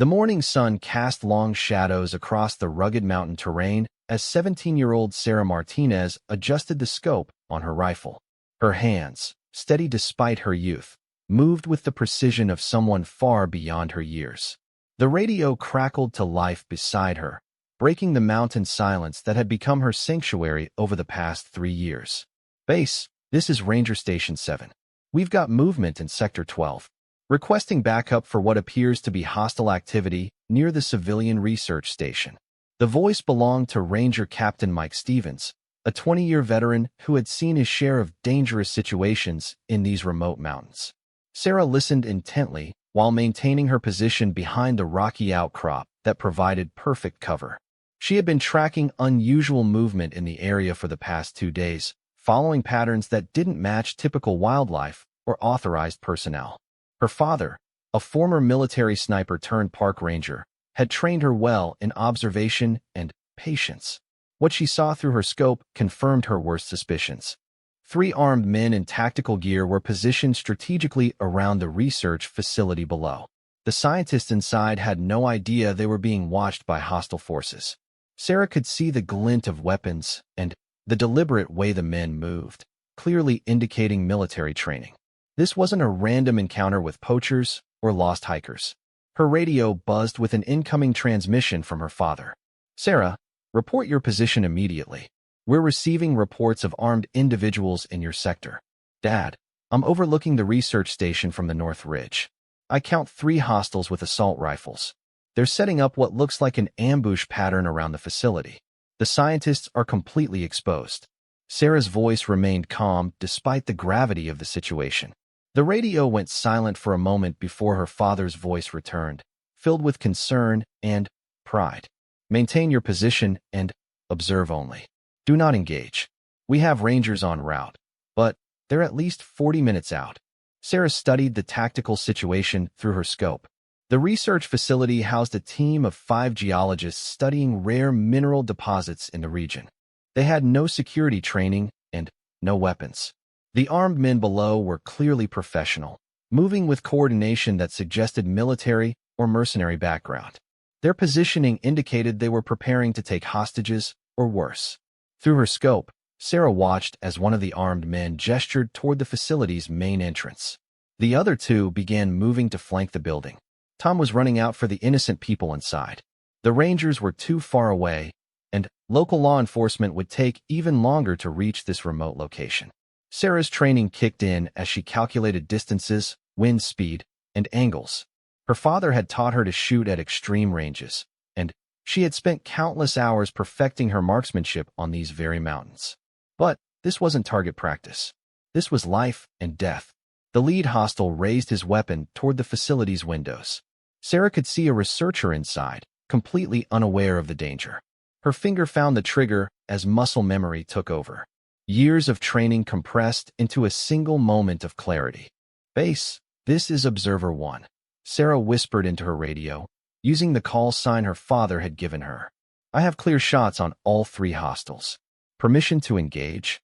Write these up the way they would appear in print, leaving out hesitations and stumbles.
The morning sun cast long shadows across the rugged mountain terrain as 17-year-old Sarah Martinez adjusted the scope on her rifle. Her hands, steady despite her youth, moved with the precision of someone far beyond her years. The radio crackled to life beside her, breaking the mountain silence that had become her sanctuary over the past 3 years. Base, this is Ranger Station 7. We've got movement in Sector 12. Requesting backup for what appears to be hostile activity near the civilian research station. The voice belonged to Ranger Captain Mike Stevens, a 20-year veteran who had seen his share of dangerous situations in these remote mountains. Sarah listened intently while maintaining her position behind the rocky outcrop that provided perfect cover. She had been tracking unusual movement in the area for the past 2 days, following patterns that didn't match typical wildlife or authorized personnel. Her father, a former military sniper turned park ranger, had trained her well in observation and patience. What she saw through her scope confirmed her worst suspicions. 3 armed men in tactical gear were positioned strategically around the research facility below. The scientists inside had no idea they were being watched by hostile forces. Sarah could see the glint of weapons and the deliberate way the men moved, clearly indicating military training. This wasn't a random encounter with poachers or lost hikers. Her radio buzzed with an incoming transmission from her father. "Sarah, report your position immediately. We're receiving reports of armed individuals in your sector." "Dad, I'm overlooking the research station from the North Ridge. I count 3 hostiles with assault rifles. They're setting up what looks like an ambush pattern around the facility. The scientists are completely exposed." Sarah's voice remained calm despite the gravity of the situation. The radio went silent for a moment before her father's voice returned, filled with concern and pride. "Maintain your position and observe only. Do not engage. We have rangers en route, but they're at least 40 minutes out." Sarah studied the tactical situation through her scope. The research facility housed a team of 5 geologists studying rare mineral deposits in the region. They had no security training and no weapons. The armed men below were clearly professional, moving with coordination that suggested military or mercenary background. Their positioning indicated they were preparing to take hostages or worse. Through her scope, Sarah watched as one of the armed men gestured toward the facility's main entrance. The other 2 began moving to flank the building. Tom was running out for the innocent people inside. The Rangers were too far away, and local law enforcement would take even longer to reach this remote location. Sarah's training kicked in as she calculated distances, wind speed, and angles. Her father had taught her to shoot at extreme ranges, and she had spent countless hours perfecting her marksmanship on these very mountains. But this wasn't target practice. This was life and death. The lead hostile raised his weapon toward the facility's windows. Sarah could see a researcher inside, completely unaware of the danger. Her finger found the trigger as muscle memory took over. Years of training compressed into a single moment of clarity. "Base, this is Observer 1. Sarah whispered into her radio, using the call sign her father had given her. "I have clear shots on all 3 hostiles. Permission to engage?"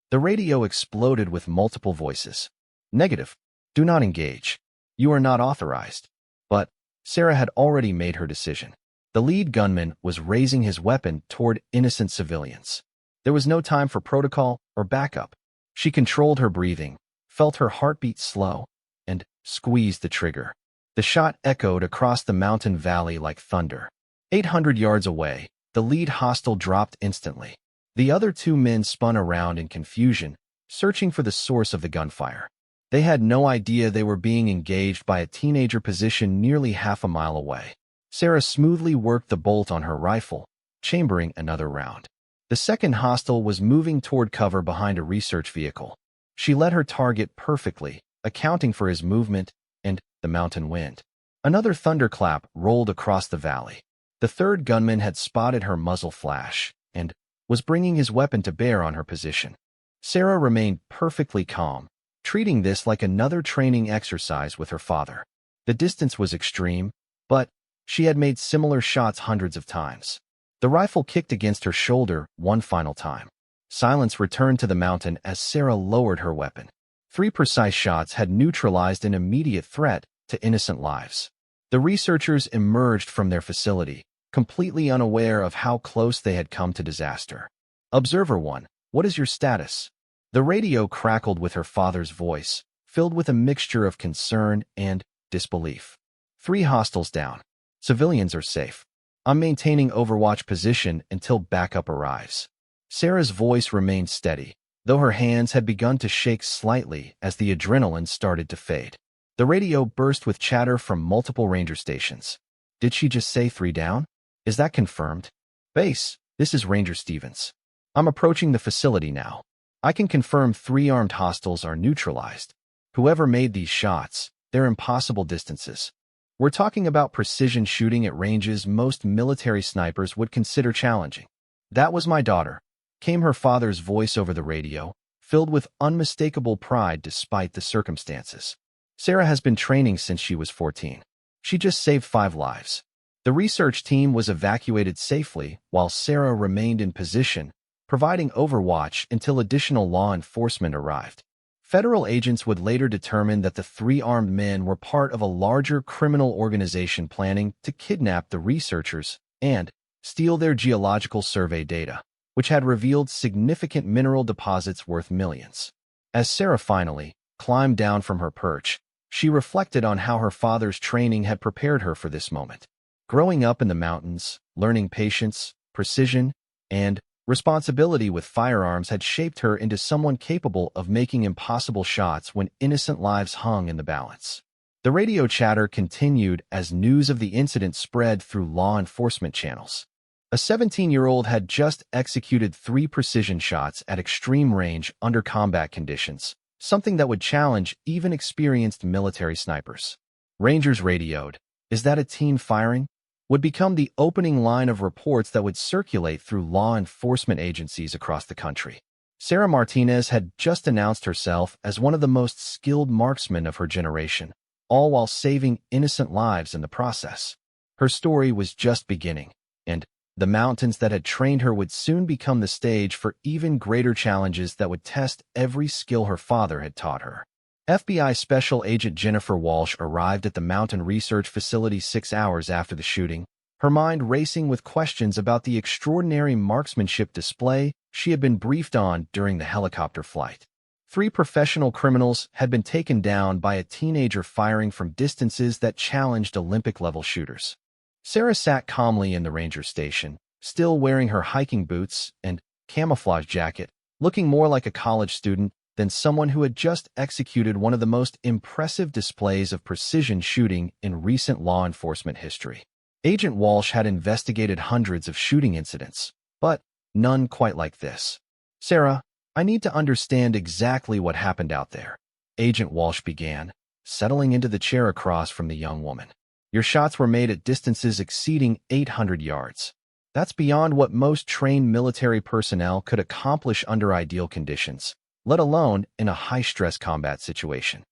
The radio exploded with multiple voices. "Negative. Do not engage. You are not authorized." But Sarah had already made her decision. The lead gunman was raising his weapon toward innocent civilians. There was no time for protocol or backup. She controlled her breathing, felt her heartbeat slow, and squeezed the trigger. The shot echoed across the mountain valley like thunder. 800 yards away, the lead hostile dropped instantly. The other 2 men spun around in confusion, searching for the source of the gunfire. They had no idea they were being engaged by a teenager positioned nearly half a mile away. Sarah smoothly worked the bolt on her rifle, chambering another round. The second hostile was moving toward cover behind a research vehicle. She led her target perfectly, accounting for his movement and the mountain wind. Another thunderclap rolled across the valley. The third gunman had spotted her muzzle flash and was bringing his weapon to bear on her position. Sarah remained perfectly calm, treating this like another training exercise with her father. The distance was extreme, but she had made similar shots hundreds of times. The rifle kicked against her shoulder one final time. Silence returned to the mountain as Sarah lowered her weapon. 3 precise shots had neutralized an immediate threat to innocent lives. The researchers emerged from their facility, completely unaware of how close they had come to disaster. Observer 1, what is your status? The radio crackled with her father's voice, filled with a mixture of concern and disbelief. 3 hostiles down. Civilians are safe. I'm maintaining overwatch position until backup arrives. Sarah's voice remained steady, though her hands had begun to shake slightly as the adrenaline started to fade. The radio burst with chatter from multiple ranger stations. Did she just say 3 down? Is that confirmed? Base, this is Ranger Stevens. I'm approaching the facility now. I can confirm 3 armed hostiles are neutralized. Whoever made these shots, they're impossible distances. We're talking about precision shooting at ranges most military snipers would consider challenging. That was my daughter, came her father's voice over the radio, filled with unmistakable pride despite the circumstances. Sarah has been training since she was 14. She just saved 5 lives. The research team was evacuated safely while Sarah remained in position, providing overwatch until additional law enforcement arrived. Federal agents would later determine that the 3 armed men were part of a larger criminal organization planning to kidnap the researchers and steal their geological survey data, which had revealed significant mineral deposits worth millions. As Sarah finally climbed down from her perch, she reflected on how her father's training had prepared her for this moment. Growing up in the mountains, learning patience, precision, and responsibility with firearms had shaped her into someone capable of making impossible shots when innocent lives hung in the balance. The radio chatter continued as news of the incident spread through law enforcement channels. A 17-year-old had just executed 3 precision shots at extreme range under combat conditions, something that would challenge even experienced military snipers. Rangers radioed, "Is that a teen firing?" would become the opening line of reports that would circulate through law enforcement agencies across the country. Sarah Martinez had just announced herself as one of the most skilled marksmen of her generation, all while saving innocent lives in the process. Her story was just beginning, and the mountains that had trained her would soon become the stage for even greater challenges that would test every skill her father had taught her. FBI Special Agent Jennifer Walsh arrived at the mountain research facility 6 hours after the shooting, her mind racing with questions about the extraordinary marksmanship display she had been briefed on during the helicopter flight. 3 professional criminals had been taken down by a teenager firing from distances that challenged Olympic-level shooters. Sarah sat calmly in the ranger station, still wearing her hiking boots and camouflage jacket, looking more like a college student than someone who had just executed one of the most impressive displays of precision shooting in recent law enforcement history. Agent Walsh had investigated hundreds of shooting incidents, but none quite like this. "Sarah, I need to understand exactly what happened out there," Agent Walsh began, settling into the chair across from the young woman. "Your shots were made at distances exceeding 800 yards. That's beyond what most trained military personnel could accomplish under ideal conditions, let alone in a high-stress combat situation."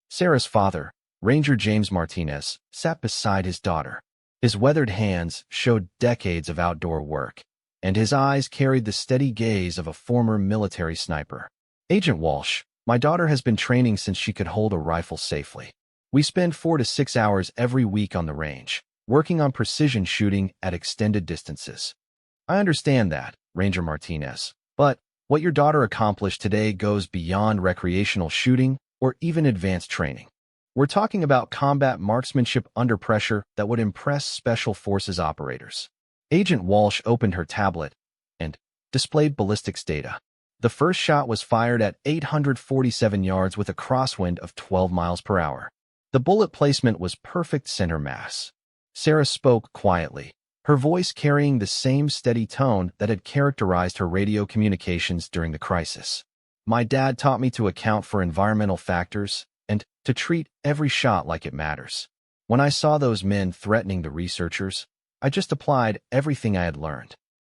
Sarah's father, Ranger James Martinez, sat beside his daughter. His weathered hands showed decades of outdoor work, and his eyes carried the steady gaze of a former military sniper. "Agent Walsh, my daughter has been training since she could hold a rifle safely. We spend 4 to 6 hours every week on the range, working on precision shooting at extended distances." "I understand that, Ranger Martinez, but what your daughter accomplished today goes beyond recreational shooting or even advanced training. We're talking about combat marksmanship under pressure that would impress Special Forces operators." Agent Walsh opened her tablet and displayed ballistics data. The first shot was fired at 847 yards with a crosswind of 12 miles per hour. The bullet placement was perfect center mass. Sarah spoke quietly, her voice carrying the same steady tone that had characterized her radio communications during the crisis. "My dad taught me to account for environmental factors and to treat every shot like it matters. When I saw those men threatening the researchers, I just applied everything I had learned."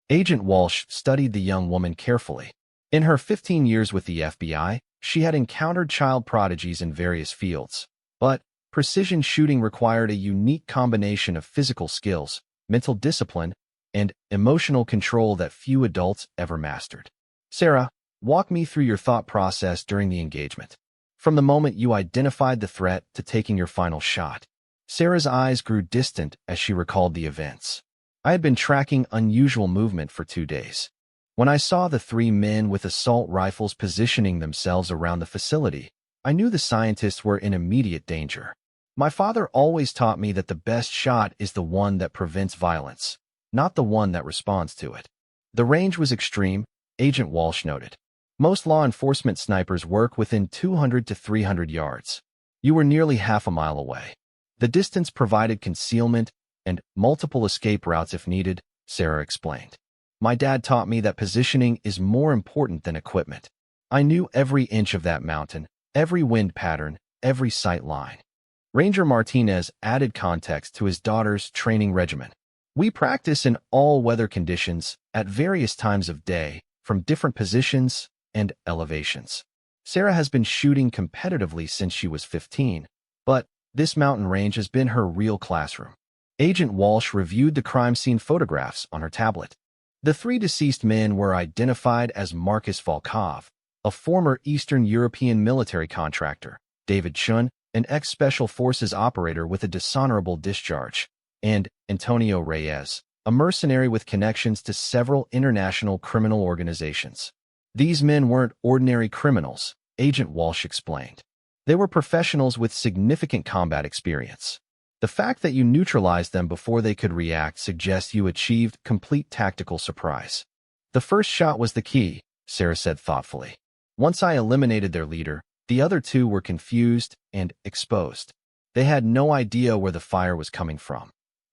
Agent Walsh studied the young woman carefully. In her 15 years with the FBI, she had encountered child prodigies in various fields, but precision shooting required a unique combination of physical skills, mental discipline, and emotional control that few adults ever mastered. "Sarah, walk me through your thought process during the engagement. From the moment you identified the threat to taking your final shot." Sarah's eyes grew distant as she recalled the events. I had been tracking unusual movement for 2 days. When I saw the 3 men with assault rifles positioning themselves around the facility, I knew the scientists were in immediate danger. My father always taught me that the best shot is the one that prevents violence, not the one that responds to it. The range was extreme, Agent Walsh noted. Most law enforcement snipers work within 200 to 300 yards. You were nearly half a mile away. The distance provided concealment and multiple escape routes if needed, Sarah explained. My dad taught me that positioning is more important than equipment. I knew every inch of that mountain, every wind pattern, every sight line. Ranger Martinez added context to his daughter's training regimen. We practice in all weather conditions at various times of day, from different positions and elevations. Sarah has been shooting competitively since she was 15, but this mountain range has been her real classroom. Agent Walsh reviewed the crime scene photographs on her tablet. The 3 deceased men were identified as Marcus Volkov, a former Eastern European military contractor, David Chun, an ex-Special Forces operator with a dishonorable discharge, and Antonio Reyes, a mercenary with connections to several international criminal organizations. These men weren't ordinary criminals, Agent Walsh explained. They were professionals with significant combat experience. The fact that you neutralized them before they could react suggests you achieved complete tactical surprise. The first shot was the key, Sarah said thoughtfully. Once I eliminated their leader, the other 2 were confused and exposed. They had no idea where the fire was coming from,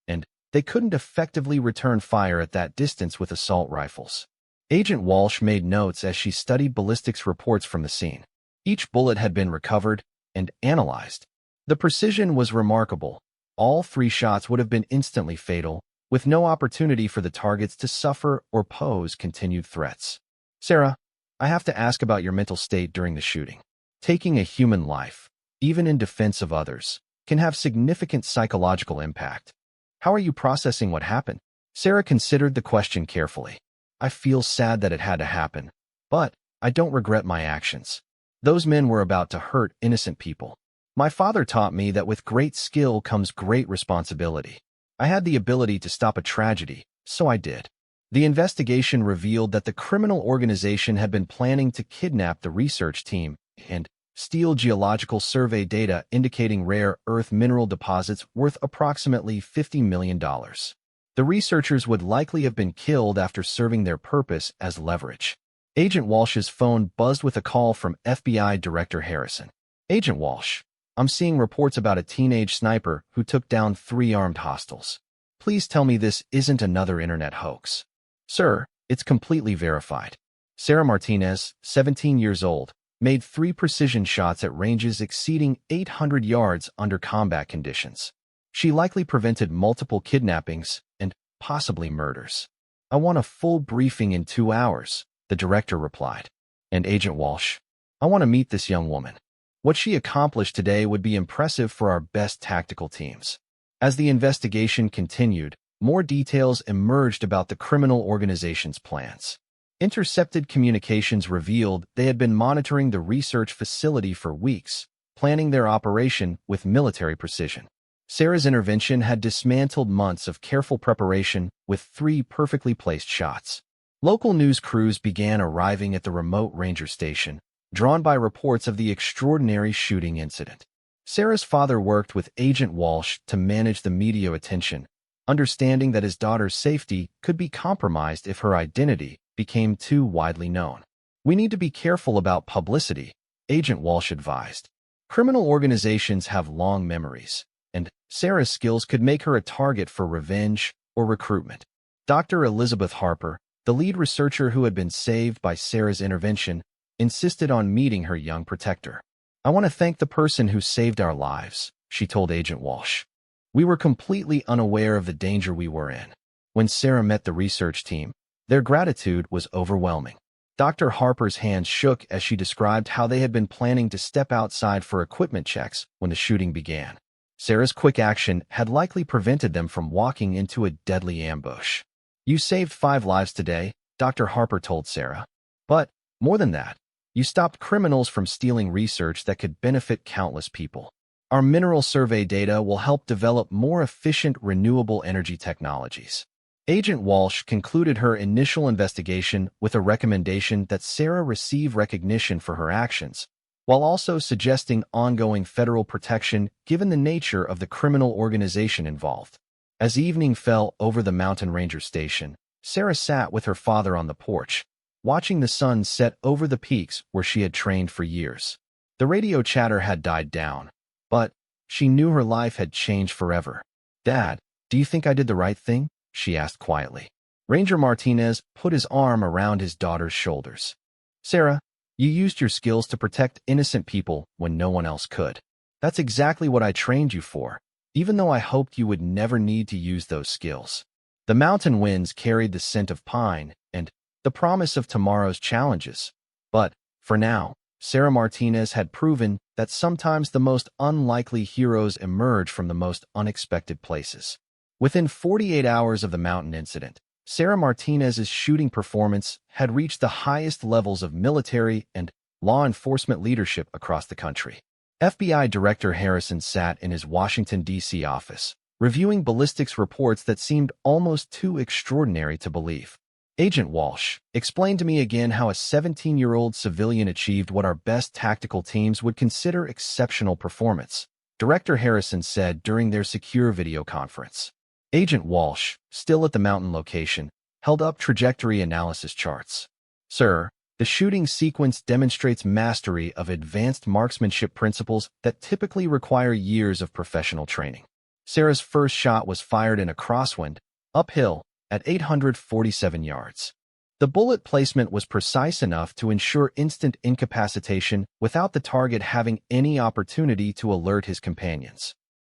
and they couldn't effectively return fire at that distance with assault rifles. Agent Walsh made notes as she studied ballistics reports from the scene. Each bullet had been recovered and analyzed. The precision was remarkable. All 3 shots would have been instantly fatal, with no opportunity for the targets to suffer or pose continued threats. Sarah, I have to ask about your mental state during the shooting. Taking a human life, even in defense of others, can have significant psychological impact. How are you processing what happened? Sarah considered the question carefully. I feel sad that it had to happen, but I don't regret my actions. Those men were about to hurt innocent people. My father taught me that with great skill comes great responsibility. I had the ability to stop a tragedy, so I did. The investigation revealed that the criminal organization had been planning to kidnap the research team and steal geological survey data indicating rare earth mineral deposits worth approximately $50 million. The researchers would likely have been killed after serving their purpose as leverage. Agent Walsh's phone buzzed with a call from FBI Director Harrison. Agent Walsh, I'm seeing reports about a teenage sniper who took down 3 armed hostiles. Please tell me this isn't another internet hoax. Sir, it's completely verified. Sarah Martinez, 17 years old, made 3 precision shots at ranges exceeding 800 yards under combat conditions. She likely prevented multiple kidnappings and possibly murders. I want a full briefing in 2 hours, the director replied. And Agent Walsh, I want to meet this young woman. What she accomplished today would be impressive for our best tactical teams. As the investigation continued, more details emerged about the criminal organization's plans. Intercepted communications revealed they had been monitoring the research facility for weeks, planning their operation with military precision. Sarah's intervention had dismantled months of careful preparation with 3 perfectly placed shots. Local news crews began arriving at the remote ranger station, drawn by reports of the extraordinary shooting incident. Sarah's father worked with Agent Walsh to manage the media attention, understanding that his daughter's safety could be compromised if her identity became too widely known. We need to be careful about publicity, Agent Walsh advised. Criminal organizations have long memories, and Sarah's skills could make her a target for revenge or recruitment. Dr. Elizabeth Harper, the lead researcher who had been saved by Sarah's intervention, insisted on meeting her young protector. I want to thank the person who saved our lives, she told Agent Walsh. We were completely unaware of the danger we were in. When Sarah met the research team, their gratitude was overwhelming. Dr. Harper's hands shook as she described how they had been planning to step outside for equipment checks when the shooting began. Sarah's quick action had likely prevented them from walking into a deadly ambush. You saved 5 lives today, Dr. Harper told Sarah. But, more than that, you stopped criminals from stealing research that could benefit countless people. Our mineral survey data will help develop more efficient renewable energy technologies. Agent Walsh concluded her initial investigation with a recommendation that Sarah receive recognition for her actions, while also suggesting ongoing federal protection given the nature of the criminal organization involved. As evening fell over the mountain ranger station, Sarah sat with her father on the porch, watching the sun set over the peaks where she had trained for years. The radio chatter had died down, but she knew her life had changed forever. "Dad, do you think I did the right thing?" she asked quietly. Ranger Martinez put his arm around his daughter's shoulders. "Sarah, you used your skills to protect innocent people when no one else could. That's exactly what I trained you for, even though I hoped you would never need to use those skills." The mountain winds carried the scent of pine and the promise of tomorrow's challenges. But, for now, Sarah Martinez had proven that sometimes the most unlikely heroes emerge from the most unexpected places. Within 48 hours of the mountain incident, Sarah Martinez's shooting performance had reached the highest levels of military and law enforcement leadership across the country. FBI Director Harrison sat in his Washington, D.C. office, reviewing ballistics reports that seemed almost too extraordinary to believe. "Agent Walsh, explain to me again how a 17-year-old civilian achieved what our best tactical teams would consider exceptional performance," Director Harrison said during their secure video conference. Agent Walsh, still at the mountain location, held up trajectory analysis charts. "Sir, the shooting sequence demonstrates mastery of advanced marksmanship principles that typically require years of professional training. Sarah's first shot was fired in a crosswind, uphill, at 847 yards. The bullet placement was precise enough to ensure instant incapacitation without the target having any opportunity to alert his companions."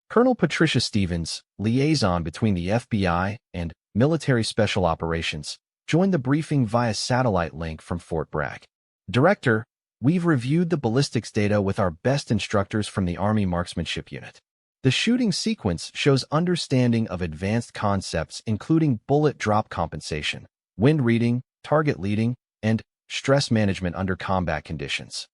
Colonel Patricia Stevens, liaison between the FBI and Military Special Operations, joined the briefing via satellite link from Fort Bragg. "Director, we've reviewed the ballistics data with our best instructors from the Army Marksmanship Unit. The shooting sequence shows understanding of advanced concepts including bullet drop compensation, wind reading, target leading, and stress management under combat conditions."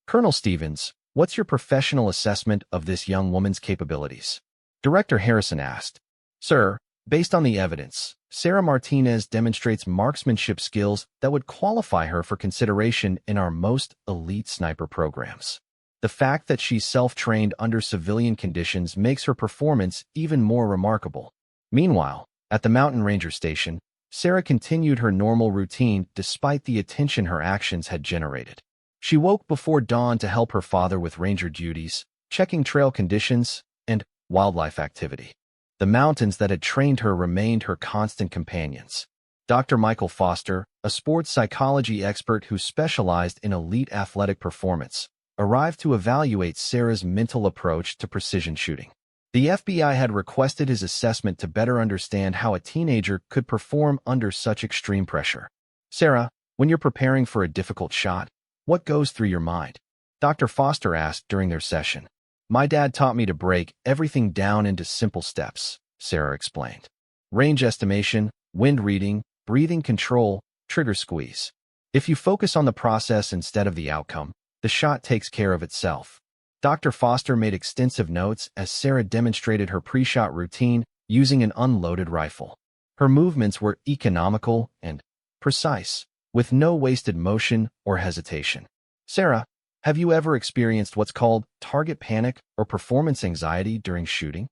"Colonel Stevens, what's your professional assessment of this young woman's capabilities?" Director Harrison asked. "Sir, based on the evidence, Sarah Martinez demonstrates marksmanship skills that would qualify her for consideration in our most elite sniper programs. The fact that she's self-trained under civilian conditions makes her performance even more remarkable." Meanwhile, at the mountain ranger station, Sarah continued her normal routine despite the attention her actions had generated. She woke before dawn to help her father with ranger duties, checking trail conditions, and wildlife activity. The mountains that had trained her remained her constant companions. Dr. Michael Foster, a sports psychology expert who specialized in elite athletic performance, arrived to evaluate Sarah's mental approach to precision shooting. The FBI had requested his assessment to better understand how a teenager could perform under such extreme pressure. "Sarah, when you're preparing for a difficult shot, what goes through your mind?" Dr. Foster asked during their session. "My dad taught me to break everything down into simple steps," Sarah explained. "Range estimation, wind reading, breathing control, trigger squeeze. If you focus on the process instead of the outcome, the shot takes care of itself." Dr. Foster made extensive notes as Sarah demonstrated her pre-shot routine using an unloaded rifle. Her movements were economical and precise, with no wasted motion or hesitation. "Sarah, have you ever experienced what's called target panic or performance anxiety during shooting?"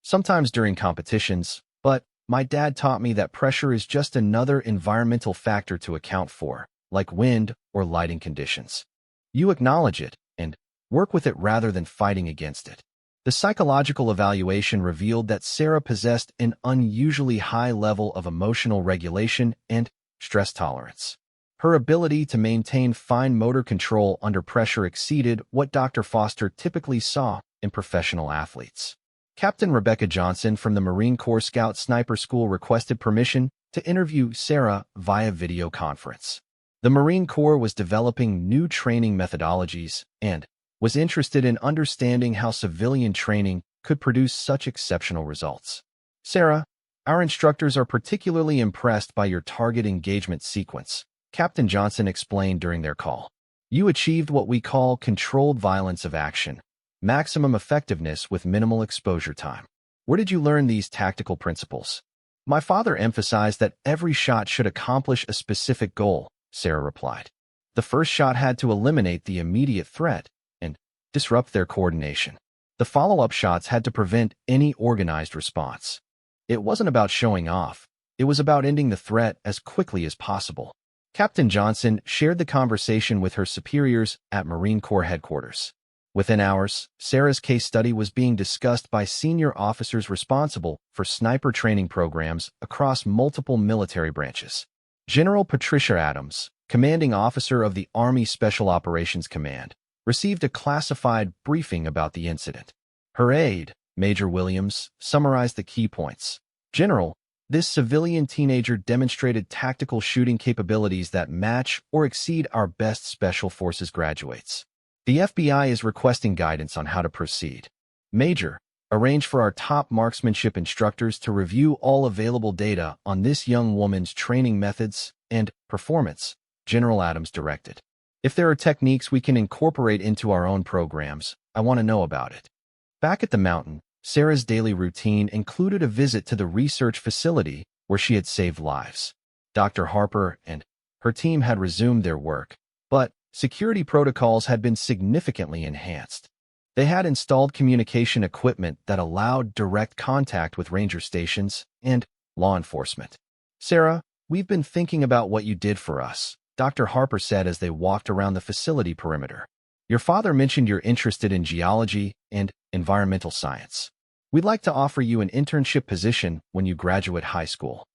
"Sometimes during competitions, but my dad taught me that pressure is just another environmental factor to account for, like wind or lighting conditions. You acknowledge it and work with it rather than fighting against it." The psychological evaluation revealed that Sarah possessed an unusually high level of emotional regulation and stress tolerance. Her ability to maintain fine motor control under pressure exceeded what Dr. Foster typically saw in professional athletes. Captain Rebecca Johnson from the Marine Corps Scout Sniper School requested permission to interview Sarah via video conference. The Marine Corps was developing new training methodologies and was interested in understanding how civilian training could produce such exceptional results. "Sarah, our instructors are particularly impressed by your target engagement sequence," Captain Johnson explained during their call. "You achieved what we call controlled violence of action, maximum effectiveness with minimal exposure time. Where did you learn these tactical principles? My father emphasized that every shot should accomplish a specific goal, Sarah replied. The first shot had to eliminate the immediate threat and disrupt their coordination. The follow-up shots had to prevent any organized response. It wasn't about showing off. It was about ending the threat as quickly as possible. Captain Johnson shared the conversation with her superiors at Marine Corps headquarters. Within hours, Sarah's case study was being discussed by senior officers responsible for sniper training programs across multiple military branches. General Patricia Adams, commanding officer of the Army Special Operations Command, received a classified briefing about the incident. Her aide, Major Williams, summarized the key points. General, this civilian teenager demonstrated tactical shooting capabilities that match or exceed our best Special Forces graduates. The FBI is requesting guidance on how to proceed. Major, arrange for our top marksmanship instructors to review all available data on this young woman's training methods and performance, General Adams directed. If there are techniques we can incorporate into our own programs, I want to know about it. Back at the mountain, Sarah's daily routine included a visit to the research facility where she had saved lives. Dr. Harper and her team had resumed their work, but security protocols had been significantly enhanced. They had installed communication equipment that allowed direct contact with ranger stations and law enforcement. Sarah, we've been thinking about what you did for us, Dr. Harper said as they walked around the facility perimeter. Your father mentioned you're interested in geology and environmental science. We'd like to offer you an internship position when you graduate high school.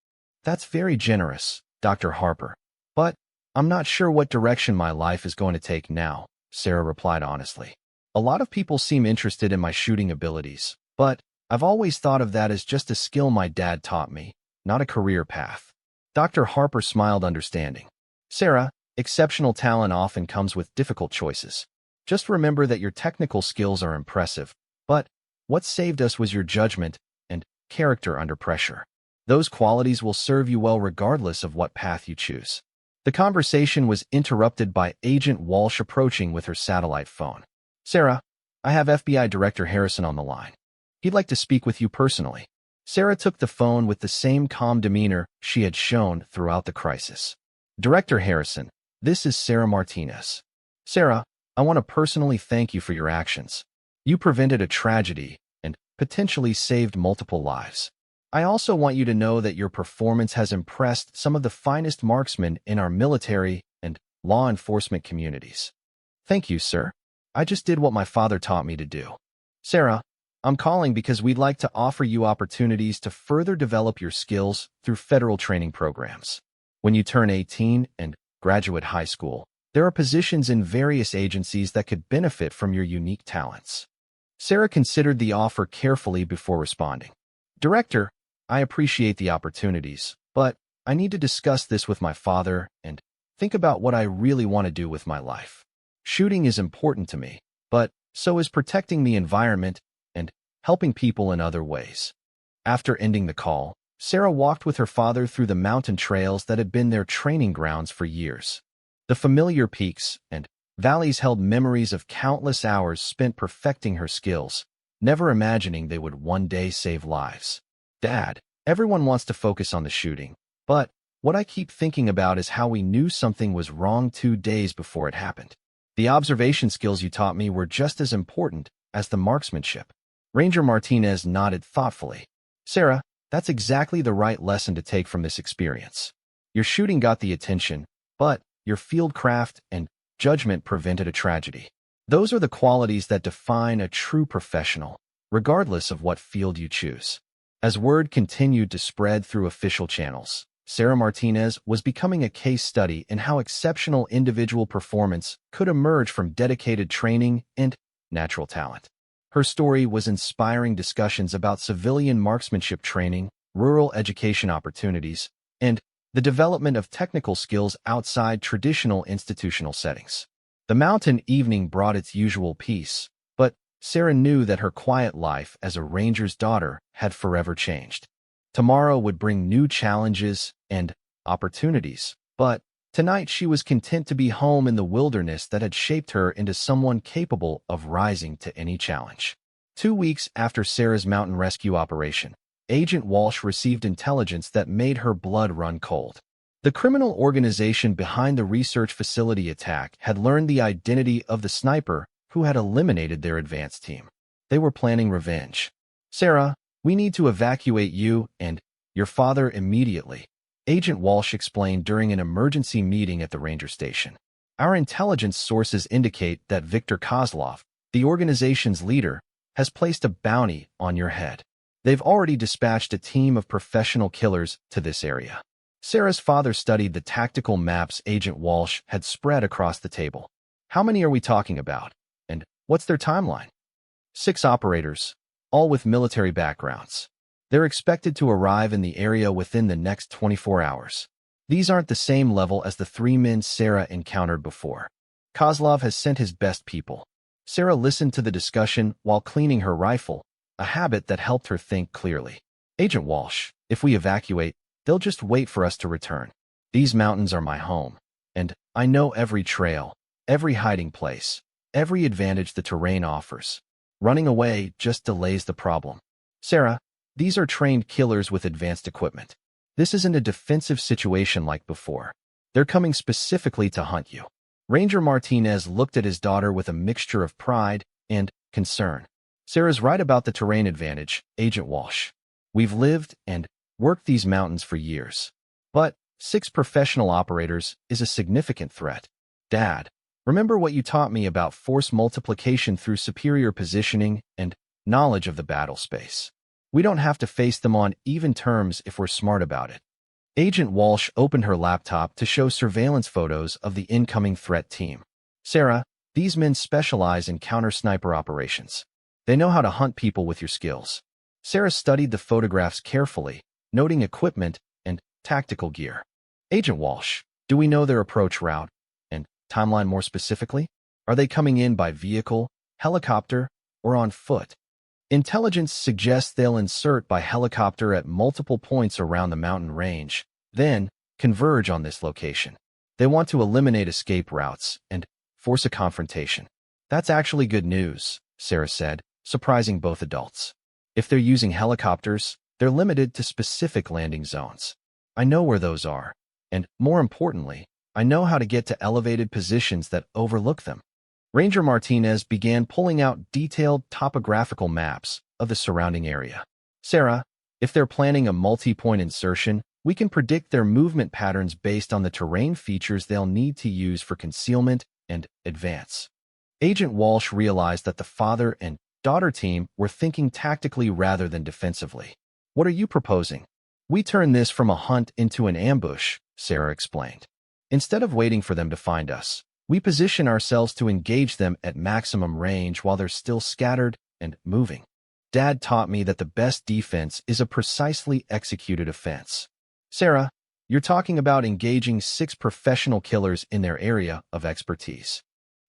That's very generous, Dr. Harper. But I'm not sure what direction my life is going to take now, Sarah replied honestly. A lot of people seem interested in my shooting abilities, but I've always thought of that as just a skill my dad taught me, not a career path. Dr. Harper smiled understanding. Sarah, exceptional talent often comes with difficult choices. Just remember that your technical skills are impressive, but what saved us was your judgment and character under pressure. Those qualities will serve you well regardless of what path you choose. The conversation was interrupted by Agent Walsh approaching with her satellite phone. Sarah, I have FBI Director Harrison on the line. He'd like to speak with you personally. Sarah took the phone with the same calm demeanor she had shown throughout the crisis. Director Harrison, this is Sarah Martinez. Sarah, I want to personally thank you for your actions. You prevented a tragedy and potentially saved multiple lives. I also want you to know that your performance has impressed some of the finest marksmen in our military and law enforcement communities. Thank you, sir. I just did what my father taught me to do. Sarah, I'm calling because we'd like to offer you opportunities to further develop your skills through federal training programs. When you turn 18 and graduate high school, there are positions in various agencies that could benefit from your unique talents. Sarah considered the offer carefully before responding. Director, I appreciate the opportunities, but I need to discuss this with my father and think about what I really want to do with my life. Shooting is important to me, but so is protecting the environment and helping people in other ways. After ending the call, Sarah walked with her father through the mountain trails that had been their training grounds for years. The familiar peaks and valleys held memories of countless hours spent perfecting her skills, never imagining they would one day save lives. Dad, everyone wants to focus on the shooting, but what I keep thinking about is how we knew something was wrong 2 days before it happened. The observation skills you taught me were just as important as the marksmanship. Ranger Martinez nodded thoughtfully. Sarah, that's exactly the right lesson to take from this experience. Your shooting got the attention, but your fieldcraft and judgment prevented a tragedy. Those are the qualities that define a true professional, regardless of what field you choose. As word continued to spread through official channels, Sarah Martinez was becoming a case study in how exceptional individual performance could emerge from dedicated training and natural talent. Her story was inspiring discussions about civilian marksmanship training, rural education opportunities, and the development of technical skills outside traditional institutional settings. The mountain evening brought its usual peace, but Sarah knew that her quiet life as a ranger's daughter had forever changed. Tomorrow would bring new challenges and opportunities, but Tonight she was content to be home in the wilderness that had shaped her into someone capable of rising to any challenge. 2 weeks after Sarah's mountain rescue operation, Agent Walsh received intelligence that made her blood run cold. The criminal organization behind the research facility attack had learned the identity of the sniper who had eliminated their advance team. They were planning revenge. "Sarah, we need to evacuate you and your father immediately," Agent Walsh explained during an emergency meeting at the ranger station. "Our intelligence sources indicate that Viktor Kozlov, the organization's leader, has placed a bounty on your head. They've already dispatched a team of professional killers to this area." Sarah's father studied the tactical maps Agent Walsh had spread across the table. "How many are we talking about? And what's their timeline?" 6 operators, all with military backgrounds. They're expected to arrive in the area within the next 24 hours. These aren't the same level as the 3 men Sarah encountered before. Kozlov has sent his best people. Sarah listened to the discussion while cleaning her rifle, a habit that helped her think clearly. "Agent Walsh, if we evacuate, they'll just wait for us to return. These mountains are my home, and I know every trail, every hiding place, every advantage the terrain offers. Running away just delays the problem. Sarah, these are trained killers with advanced equipment. This isn't a defensive situation like before. They're coming specifically to hunt you." Ranger Martinez looked at his daughter with a mixture of pride and concern. "Sarah's right about the terrain advantage, Agent Walsh. We've lived and worked these mountains for years. But 6 professional operators is a significant threat. Dad, remember what you taught me about force multiplication through superior positioning and knowledge of the battle space. We don't have to face them on even terms if we're smart about it." Agent Walsh opened her laptop to show surveillance photos of the incoming threat team. "Sarah, these men specialize in counter-sniper operations. They know how to hunt people with your skills." Sarah studied the photographs carefully, noting equipment and tactical gear. "Agent Walsh, do we know their approach route and timeline more specifically? Are they coming in by vehicle, helicopter, or on foot?" "Intelligence suggests they'll insert by helicopter at multiple points around the mountain range, then converge on this location. They want to eliminate escape routes and force a confrontation." "That's actually good news," Sarah said, surprising both adults. "If they're using helicopters, they're limited to specific landing zones. I know where those are, and more importantly, I know how to get to elevated positions that overlook them." Ranger Martinez began pulling out detailed topographical maps of the surrounding area. "Sarah, if they're planning a multi-point insertion, we can predict their movement patterns based on the terrain features they'll need to use for concealment and advance." Agent Walsh realized that the father and daughter team were thinking tactically rather than defensively. "What are you proposing?" "We turn this from a hunt into an ambush," Sarah explained. "Instead of waiting for them to find us, we position ourselves to engage them at maximum range while they're still scattered and moving. Dad taught me that the best defense is a precisely executed offense." "Sarah, you're talking about engaging 6 professional killers in their area of expertise."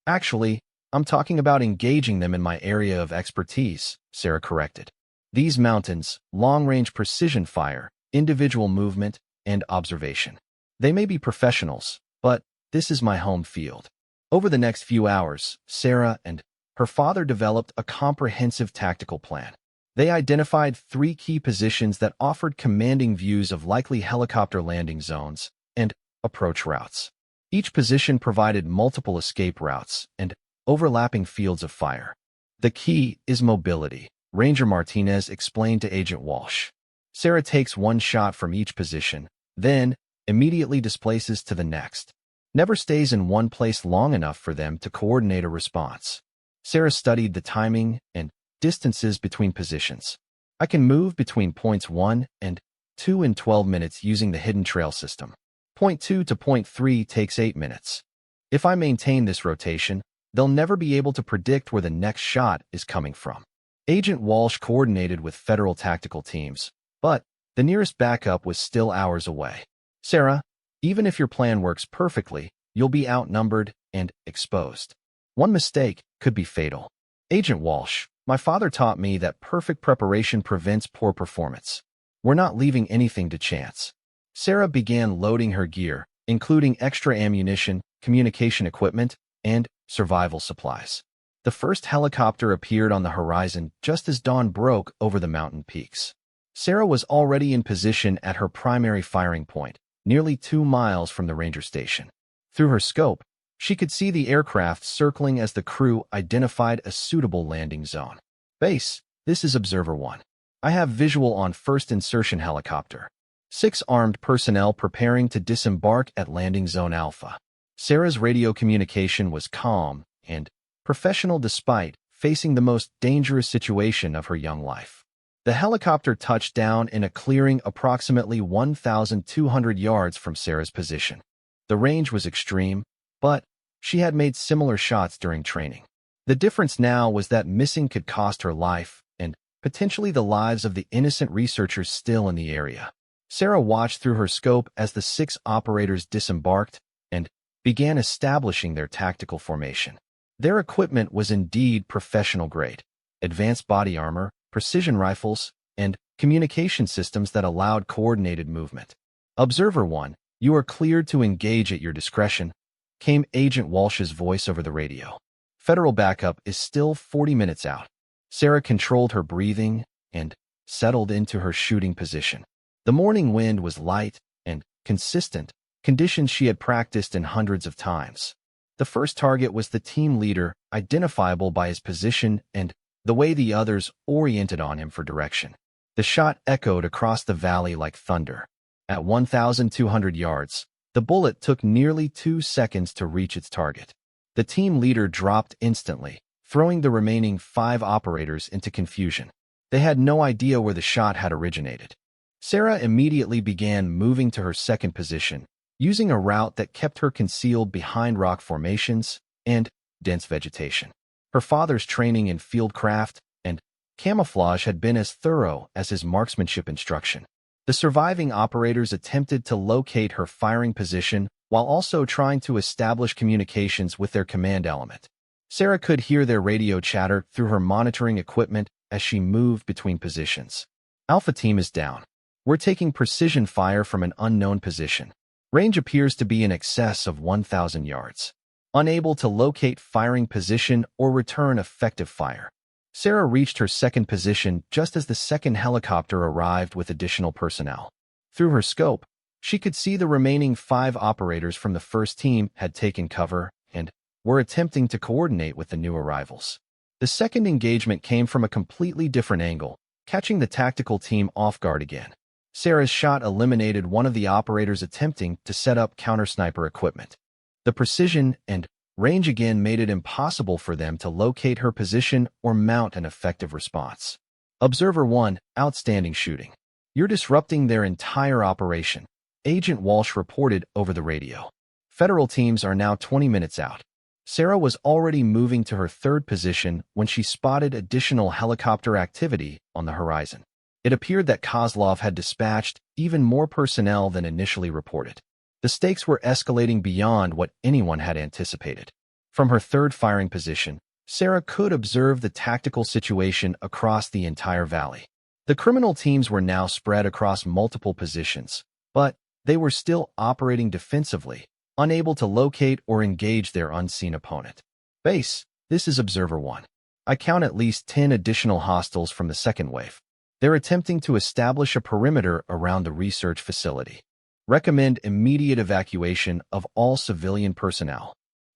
"Actually, I'm talking about engaging them in my area of expertise," Sarah corrected. "These mountains, long-range precision fire, individual movement, and observation. They may be professionals, but this is my home field." Over the next few hours, Sarah and her father developed a comprehensive tactical plan. They identified 3 key positions that offered commanding views of likely helicopter landing zones and approach routes. Each position provided multiple escape routes and overlapping fields of fire. "The key is mobility," Ranger Martinez explained to Agent Walsh. "Sarah takes one shot from each position, then immediately displaces to the next. Never stays in one place long enough for them to coordinate a response." Sarah studied the timing and distances between positions. "I can move between points 1 and 2 in 12 minutes using the hidden trail system. Point 2 to point 3 takes 8 minutes. If I maintain this rotation, they'll never be able to predict where the next shot is coming from." Agent Walsh coordinated with federal tactical teams, but the nearest backup was still hours away. "Sarah, even if your plan works perfectly, you'll be outnumbered and exposed. One mistake could be fatal." "Agent Walsh, my father taught me that perfect preparation prevents poor performance. We're not leaving anything to chance." Sarah began loading her gear, including extra ammunition, communication equipment, and survival supplies. The first helicopter appeared on the horizon just as dawn broke over the mountain peaks. Sarah was already in position at her primary firing point, nearly 2 miles from the ranger station. Through her scope, she could see the aircraft circling as the crew identified a suitable landing zone. Base, this is Observer 1. I have visual on first insertion helicopter. 6 armed personnel preparing to disembark at landing zone Alpha. Sarah's radio communication was calm and professional despite facing the most dangerous situation of her young life. The helicopter touched down in a clearing approximately 1,200 yards from Sarah's position. The range was extreme, but she had made similar shots during training. The difference now was that missing could cost her life and potentially the lives of the innocent researchers still in the area. Sarah watched through her scope as the 6 operators disembarked and began establishing their tactical formation. Their equipment was indeed professional grade. Advanced body armor, precision rifles, and communication systems that allowed coordinated movement. Observer 1, you are cleared to engage at your discretion, came Agent Walsh's voice over the radio. Federal backup is still 40 minutes out. Sarah controlled her breathing and settled into her shooting position. The morning wind was light and consistent, conditions she had practiced in hundreds of times. The first target was the team leader, identifiable by his position and the way the others oriented on him for direction. The shot echoed across the valley like thunder. At 1,200 yards, the bullet took nearly 2 seconds to reach its target. The team leader dropped instantly, throwing the remaining 5 operators into confusion. They had no idea where the shot had originated. Sarah immediately began moving to her second position, using a route that kept her concealed behind rock formations and dense vegetation. Her father's training in fieldcraft and camouflage had been as thorough as his marksmanship instruction. The surviving operators attempted to locate her firing position while also trying to establish communications with their command element. Sarah could hear their radio chatter through her monitoring equipment as she moved between positions. Alpha team is down. We're taking precision fire from an unknown position. Range appears to be in excess of 1,000 yards. Unable to locate firing position or return effective fire. Sarah reached her second position just as the second helicopter arrived with additional personnel. Through her scope, she could see the remaining 5 operators from the first team had taken cover and were attempting to coordinate with the new arrivals. The second engagement came from a completely different angle, catching the tactical team off guard again. Sarah's shot eliminated one of the operators attempting to set up counter-sniper equipment. The precision and range again made it impossible for them to locate her position or mount an effective response. Observer 1, outstanding shooting. You're disrupting their entire operation, Agent Walsh reported over the radio. Federal teams are now 20 minutes out. Sarah was already moving to her third position when she spotted additional helicopter activity on the horizon. It appeared that Kozlov had dispatched even more personnel than initially reported. The stakes were escalating beyond what anyone had anticipated. From her third firing position, Sarah could observe the tactical situation across the entire valley. The criminal teams were now spread across multiple positions, but they were still operating defensively, unable to locate or engage their unseen opponent. Base, this is Observer 1. I count at least 10 additional hostiles from the second wave. They're attempting to establish a perimeter around the research facility. Recommend immediate evacuation of all civilian personnel.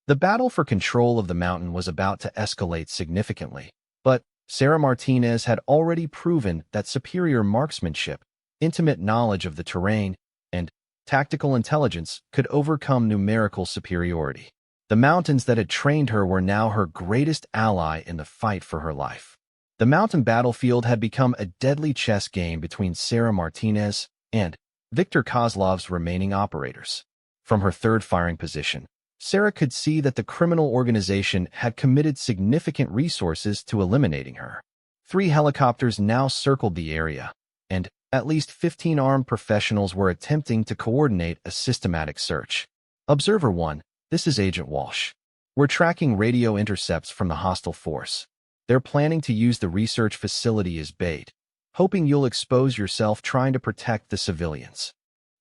The battle for control of the mountain was about to escalate significantly, but Sarah Martinez had already proven that superior marksmanship, intimate knowledge of the terrain, and tactical intelligence could overcome numerical superiority. The mountains that had trained her were now her greatest ally in the fight for her life. The mountain battlefield had become a deadly chess game between Sarah Martinez and Viktor Kozlov's remaining operators. From her third firing position, Sarah could see that the criminal organization had committed significant resources to eliminating her. 3 helicopters now circled the area, and at least 15 armed professionals were attempting to coordinate a systematic search. Observer 1, this is Agent Walsh. We're tracking radio intercepts from the hostile force. They're planning to use the research facility as bait, hoping you'll expose yourself trying to protect the civilians.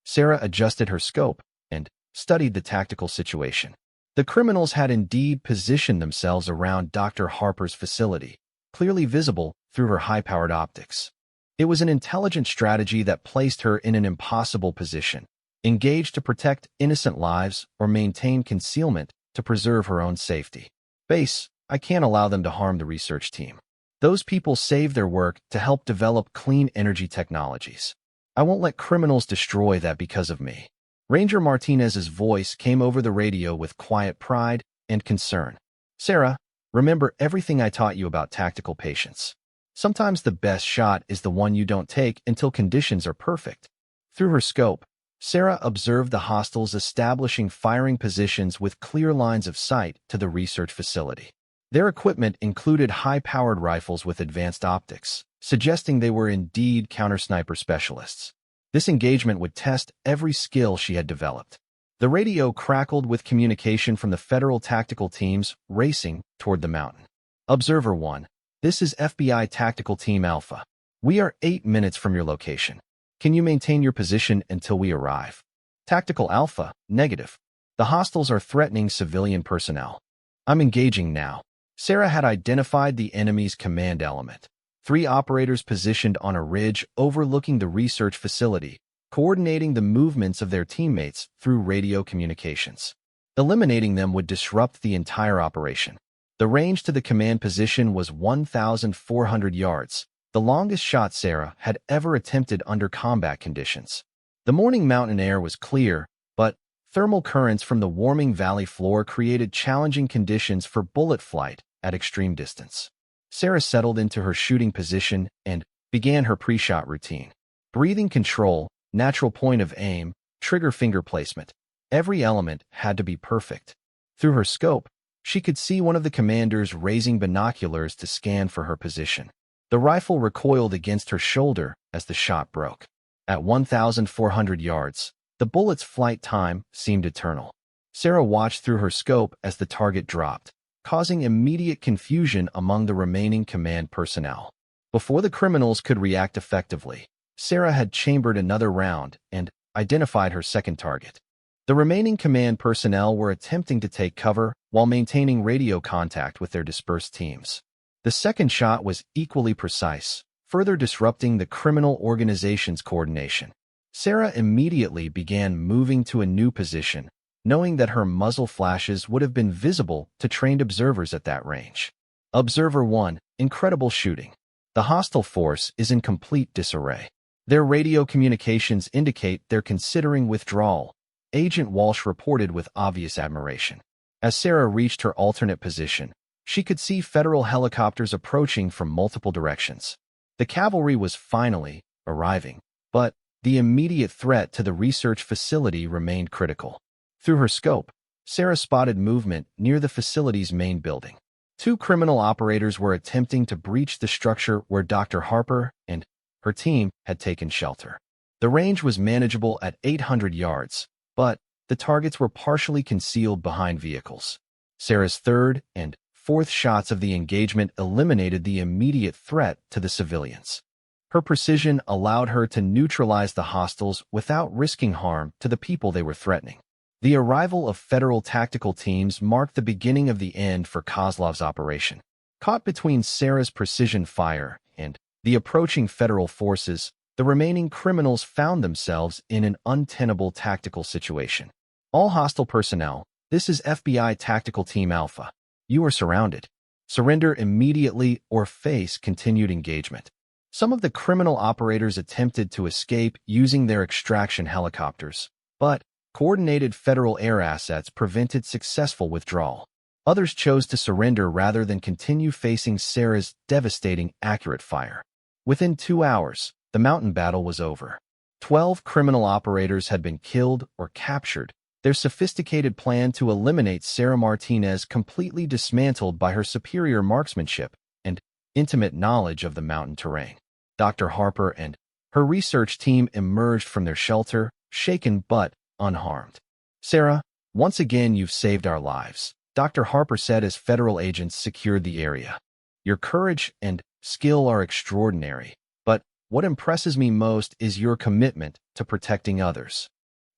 Sarah adjusted her scope and studied the tactical situation. The criminals had indeed positioned themselves around Dr. Harper's facility, clearly visible through her high-powered optics. It was an intelligent strategy that placed her in an impossible position, engaged to protect innocent lives or maintain concealment to preserve her own safety. Base, I can't allow them to harm the research team. Those people save their work to help develop clean energy technologies. I won't let criminals destroy that because of me. Ranger Martinez's voice came over the radio with quiet pride and concern. Sarah, remember everything I taught you about tactical patience. Sometimes the best shot is the one you don't take until conditions are perfect. Through her scope, Sarah observed the hostiles establishing firing positions with clear lines of sight to the research facility. Their equipment included high-powered rifles with advanced optics, suggesting they were indeed counter-sniper specialists. This engagement would test every skill she had developed. The radio crackled with communication from the federal tactical teams racing toward the mountain. Observer 1, this is FBI Tactical Team Alpha. We are 8 minutes from your location. Can you maintain your position until we arrive? Tactical Alpha, negative. The hostiles are threatening civilian personnel. I'm engaging now. Sarah had identified the enemy's command element. 3 operators positioned on a ridge overlooking the research facility, coordinating the movements of their teammates through radio communications. Eliminating them would disrupt the entire operation. The range to the command position was 1,400 yards, the longest shot Sarah had ever attempted under combat conditions. The morning mountain air was clear, but thermal currents from the warming valley floor created challenging conditions for bullet flight at extreme distance. Sarah settled into her shooting position and began her pre-shot routine. Breathing control, natural point of aim, trigger finger placement. Every element had to be perfect. Through her scope, she could see one of the commanders raising binoculars to scan for her position. The rifle recoiled against her shoulder as the shot broke. At 1,400 yards, the bullet's flight time seemed eternal. Sarah watched through her scope as the target dropped, causing immediate confusion among the remaining command personnel. Before the criminals could react effectively, Sarah had chambered another round and identified her second target. The remaining command personnel were attempting to take cover while maintaining radio contact with their dispersed teams. The second shot was equally precise, further disrupting the criminal organization's coordination. Sarah immediately began moving to a new position, knowing that her muzzle flashes would have been visible to trained observers at that range. Observer 1, incredible shooting. The hostile force is in complete disarray. Their radio communications indicate they're considering withdrawal, Agent Walsh reported with obvious admiration. As Sarah reached her alternate position, she could see federal helicopters approaching from multiple directions. The cavalry was finally arriving, but the immediate threat to the research facility remained critical. Through her scope, Sarah spotted movement near the facility's main building. 2 criminal operators were attempting to breach the structure where Dr. Harper and her team had taken shelter. The range was manageable at 800 yards, but the targets were partially concealed behind vehicles. Sarah's third and fourth shots of the engagement eliminated the immediate threat to the civilians. Her precision allowed her to neutralize the hostiles without risking harm to the people they were threatening. The arrival of federal tactical teams marked the beginning of the end for Kozlov's operation. Caught between Sarah's precision fire and the approaching federal forces, the remaining criminals found themselves in an untenable tactical situation. All hostile personnel, this is FBI Tactical Team Alpha. You are surrounded. Surrender immediately or face continued engagement. Some of the criminal operators attempted to escape using their extraction helicopters, but coordinated federal air assets prevented successful withdrawal. Others chose to surrender rather than continue facing Sarah's devastating accurate fire. Within 2 hours, the mountain battle was over. 12 criminal operators had been killed or captured, their sophisticated plan to eliminate Sarah Martinez completely dismantled by her superior marksmanship and intimate knowledge of the mountain terrain. Dr. Harper and her research team emerged from their shelter, shaken but unharmed. Sarah, once again you've saved our lives, Dr. Harper said as federal agents secured the area. Your courage and skill are extraordinary, but what impresses me most is your commitment to protecting others.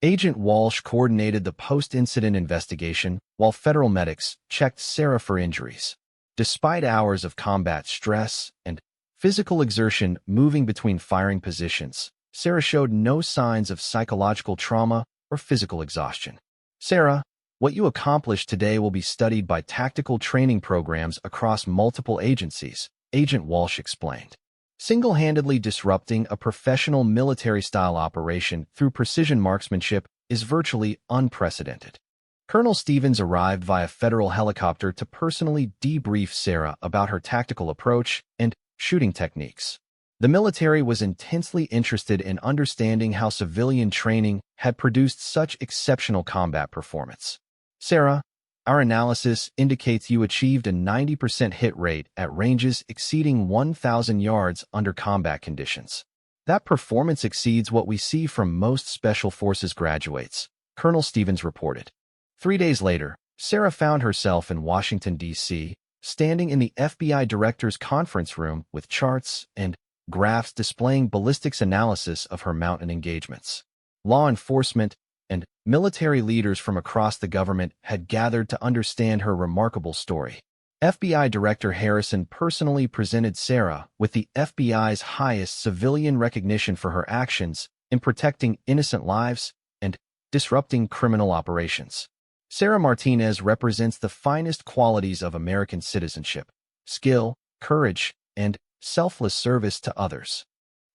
Agent Walsh coordinated the post-incident investigation, while federal medics checked Sarah for injuries. Despite hours of combat stress and physical exertion moving between firing positions, Sarah showed no signs of psychological trauma or physical exhaustion. "Sarah, what you accomplished today will be studied by tactical training programs across multiple agencies," Agent Walsh explained. Single-handedly disrupting a professional military-style operation through precision marksmanship is virtually unprecedented. Colonel Stevens arrived via federal helicopter to personally debrief Sarah about her tactical approach and shooting techniques. The military was intensely interested in understanding how civilian training had produced such exceptional combat performance. "Sarah, our analysis indicates you achieved a 90% hit rate at ranges exceeding 1,000 yards under combat conditions. That performance exceeds what we see from most Special Forces graduates," Colonel Stevens reported. 3 days later, Sarah found herself in Washington, D.C., standing in the FBI Director's conference room with charts and graphs displaying ballistics analysis of her mountain engagements. Law enforcement and military leaders from across the government had gathered to understand her remarkable story. FBI Director Harrison personally presented Sarah with the FBI's highest civilian recognition for her actions in protecting innocent lives and disrupting criminal operations. Sarah Martinez represents the finest qualities of American citizenship: skill, courage, and selfless service to others.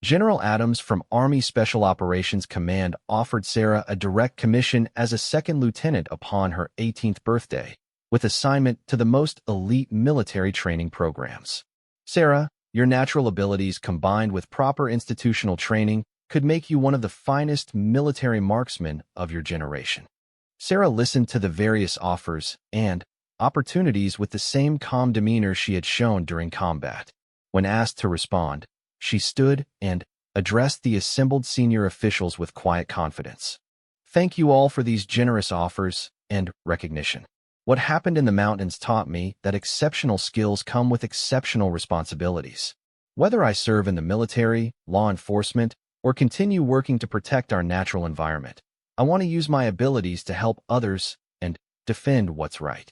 General Adams from Army Special Operations Command offered Sarah a direct commission as a second lieutenant upon her 18th birthday, with assignment to the most elite military training programs. "Sarah, your natural abilities combined with proper institutional training could make you one of the finest military marksmen of your generation." Sarah listened to the various offers and opportunities with the same calm demeanor she had shown during combat. When asked to respond, she stood and addressed the assembled senior officials with quiet confidence. "Thank you all for these generous offers and recognition. What happened in the mountains taught me that exceptional skills come with exceptional responsibilities. Whether I serve in the military, law enforcement, or continue working to protect our natural environment, I want to use my abilities to help others and defend what's right."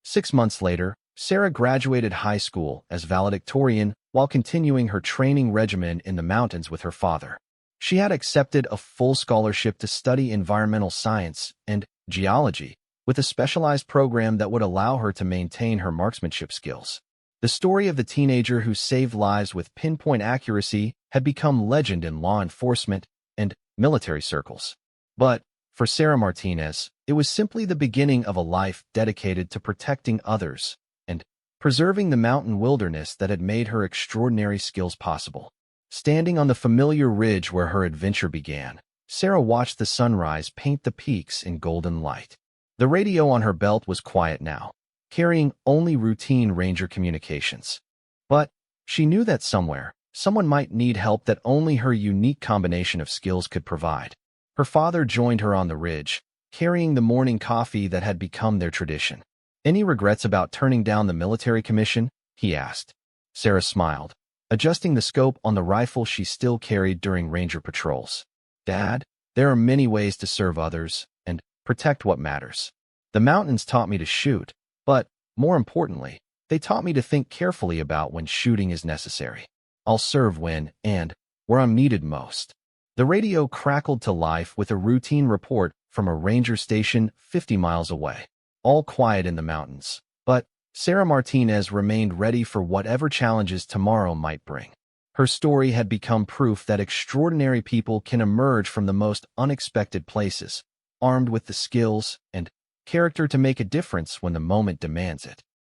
6 months later, Sarah graduated high school as valedictorian while continuing her training regimen in the mountains with her father. She had accepted a full scholarship to study environmental science and geology, with a specialized program that would allow her to maintain her marksmanship skills. The story of the teenager who saved lives with pinpoint accuracy had become legend in law enforcement and military circles. But for Sarah Martinez, it was simply the beginning of a life dedicated to protecting others and preserving the mountain wilderness that had made her extraordinary skills possible. Standing on the familiar ridge where her adventure began, Sarah watched the sunrise paint the peaks in golden light. The radio on her belt was quiet now, carrying only routine ranger communications. But she knew that somewhere, someone might need help that only her unique combination of skills could provide. Her father joined her on the ridge, carrying the morning coffee that had become their tradition. "Any regrets about turning down the military commission?" he asked. Sarah smiled, adjusting the scope on the rifle she still carried during ranger patrols. "Dad, there are many ways to serve others and protect what matters. The mountains taught me to shoot, but, more importantly, they taught me to think carefully about when shooting is necessary. I'll serve when and where I'm needed most." The radio crackled to life with a routine report from a ranger station 50 miles away. All quiet in the mountains, but Sarah Martinez remained ready for whatever challenges tomorrow might bring. Her story had become proof that extraordinary people can emerge from the most unexpected places, armed with the skills and character to make a difference when the moment demands it.